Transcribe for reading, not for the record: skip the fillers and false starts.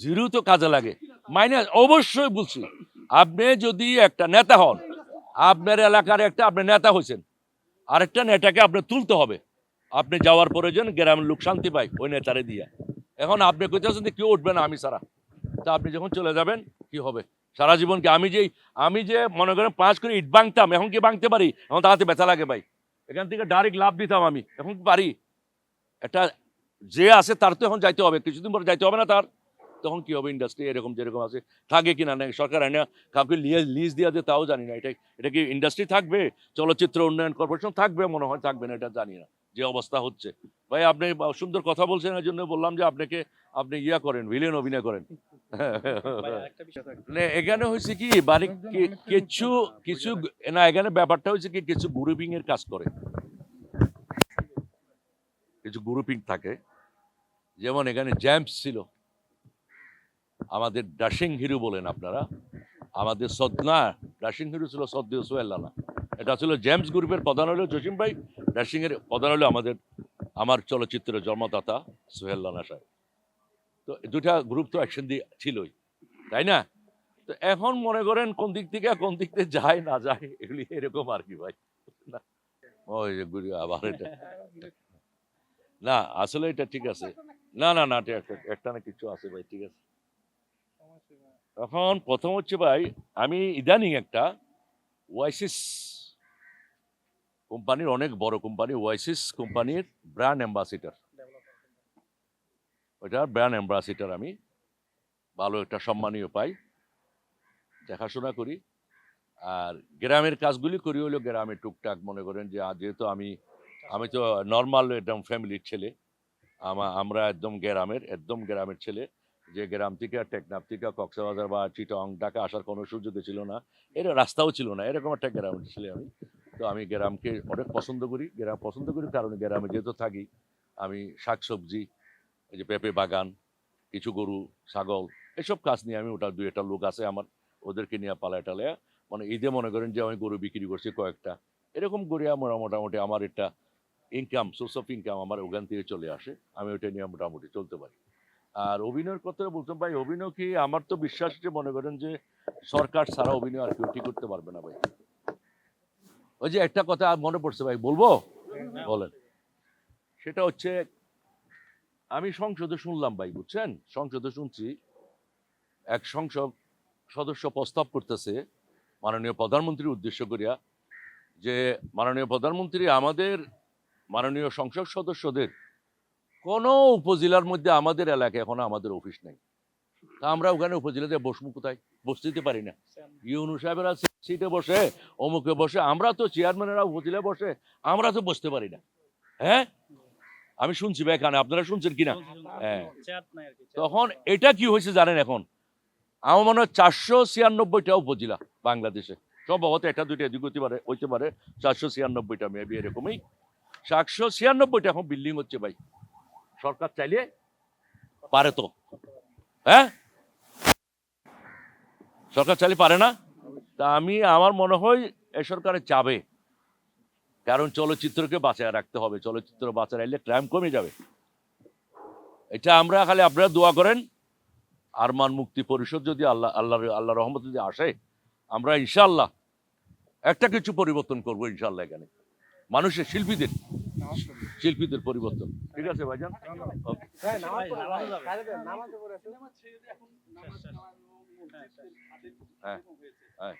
Zero তো কাজে লাগে, মাইনাস অবশ্যই বলছি। আপনি যদি একটা নেতা হন, আপনার এলাকার একটা আপনি নেতা হয়েছেন, আরেকটা নেতাকে আপনি তুলতে হবে। আপনি যাওয়ার পরে যেন গ্রামের লোক শান্তি পায় ওই নেতারে দিয়া। এখন আপনি কইতেছেন যে কেউ উঠবে না আমি ছাড়া, তা আপনি যখন চলে যাবেন কি হবে? সারা জীবন কি আমি যে মনে করেন 5 করে ইট ভাঙতাম, এখন কি ভাঙতে পারি? এখন তাহাতে ব্যথা লাগে ভাই। এখান থেকে ডাইরেক্ট লাভ দিতাম আমি, এখন কি পারি? একটা যে আছে তার তো এখন যাইতে হবে, কিছুদিন পরে যাইতে হবে না তার? তখন কি হবে? ইন্ডাস্ট্রি এরকম যেরকম আছে থাকে কিনা, না সরকার আইনা কাউকে লিজ দিয়া দিয়ে তাও জানি না। এটা কি ইন্ডাস্ট্রি থাকবে? চলচ্চিত্র উন্নয়ন কর্পোরেশন থাকবে? মনে হয় থাকবে না, এটা জানি না যে অবস্থা হচ্ছে। ভাই আপনি সুন্দর কথা বলছেন, এই জন্য বললাম যে আপনি ইয়া করেন, ভিলেন অভিনয় করেন। মানে এখানে হয়েছে কি বাড়ি কিছু কিছু না, এখানে ব্যাপারটা হয়েছে কি কিছু গ্রুপিং এর কাজ করে, কিছু গ্রুপিং থাকে। যেমন এখানে জ্যাম্পস ছিল, আমাদের ডাশিং হিরো বলেন আপনারা, আমাদের সদনা ডাশিং হিরো ছিল সদ্য সোহেল রানা, এটা ছিল জেমস গ্রুপের প্রধান হলো জসিম ভাই, ডাশিং এর প্রধান হলো আমার চলচ্চিত্রের জন্মদাতা সোহেল রানা সাহেব। তো দুটা গ্রুপ তো একসঙ্গে ছিলই, তাই না? তো এখন মনে করেন কোন দিক থেকে যায় না যায় এগুলি এরকম আর কি ভাই। না, ওই যে আবার এটা না, আসলে এটা ঠিক আছে। না না না, একটা না কিছু আছে ভাই, ঠিক আছে। এখন প্রথম হচ্ছে ভাই, আমি ইদানিং একটা ওয়াইসিস কোম্পানির, অনেক বড় কোম্পানি, ওয়াইসিস কোম্পানির ব্র্যান্ড অ্যাম্বাসিডার, ওইটার ব্র্যান্ড অ্যাম্বাসিডার আমি ভালো একটা সম্মানীয় পাই, দেখাশোনা করি। আর গ্রামের কাজগুলি করি হলো গ্রামে টুকটাক, মনে করেন যে যেহেতু আমি তো নর্মাল একদম ফ্যামিলির ছেলে, আমরা একদম গ্রামের ছেলে, যে গ্রাম থেকে টেকনাফ থেকে কক্সবাজার বা চিটং ঢাকা আসার কোনো সুযোগই ছিল না, এর রাস্তাও ছিল না, এরকম একটা গ্রামের ছেলে আমি। তো আমি গ্রামকে অনেক পছন্দ করি, গ্রাম পছন্দ করি কারণ গ্রামে যেহেতু থাকি, আমি শাকসবজি, এই যে পেঁপে বাগান, কিছু গরু ছাগল, এসব কাজ নিয়ে আমি, ওটা 2-1টা লোক আছে আমার, ওদেরকে নিয়ে পালায় টালায়, মানে ঈদে মনে করেন যে আমি গরু বিক্রি করছি কয়েকটা, এরকম করে আমরা মোটামুটি আমার একটা ইনকাম, সোর্স অফ ইনকাম আমার ওখান থেকে চলে আসে, আমি ওইটা নিয়ে মোটামুটি চলতে পারি। আর অভিনয়ের কথা বলতাম ভাই, অভিনয় কি, আমার তো বিশ্বাস যে মনে করেন যে সরকার ছাড়া অভিনয় আর কেউ ঠিক করতে পারবে না ভাই। ওই যে একটা কথা মনে পড়ছে ভাই, বলবো? বলেন। সেটা হচ্ছে, আমি সংসদে শুনলাম ভাই, বুঝছেন, সংসদে শুনছি এক সংসদ সদস্য প্রস্তাব করতেছে মাননীয় প্রধানমন্ত্রীর উদ্দেশ্য করিয়া, যে মাননীয় প্রধানমন্ত্রী, আমাদের মাননীয় সংসদ সদস্যদের কোন উপজেলার মধ্যে আমাদের এলাকায় এখনো আমাদের অফিস নেই, তা আমরা ওখানে উপজেলাতে বসবো কোথায়? বসতে পারি না। ইউনূস সাহেবেরা সিটে বসে, অমুকে বসে, আমরা তো চেয়ারম্যানেরা উপজেলায় বসে, আমরা তো বসতে পারি না। হ্যাঁ, আমি শুনছি ভাই, এখানে আপনারা শুনছেন কিনা? হ্যাঁ, তখন এটা কি হয়েছে জানেন, এখন আমার মনে হয় 496টা উপজেলা বাংলাদেশে, সম্ভবত 1-2টা এদিক হইতে পারে 496টা মেবি, এরকমই 496টা এখন বিল্ডিং হচ্ছে ভাই। সরকার চাইলে পারে তো? হ্যাঁ, সরকার চাইলে পারে না? তা আমার মনে হয় এ সরকারে চাবে, কারণ চলচ্চিত্রকে বাঁচায় রাখতে হবে, চলচ্চিত্র বাঁচায় রাখলে ক্রাইম কমে যাবে। এটা আমরা খালি আপনারা দোয়া করেন, আরমান মুক্তি পরিষদ যদি আল্লাহ রহমত যদি আসে, আমরা ইনশাআল্লাহ একটা কিছু পরিবর্তন করবো ইনশাআল্লাহ, এখানে মানুষের শিল্পীদের পরিবর্তন। ঠিক আছে ভাইজান, ওকে। হ্যাঁ হ্যাঁ।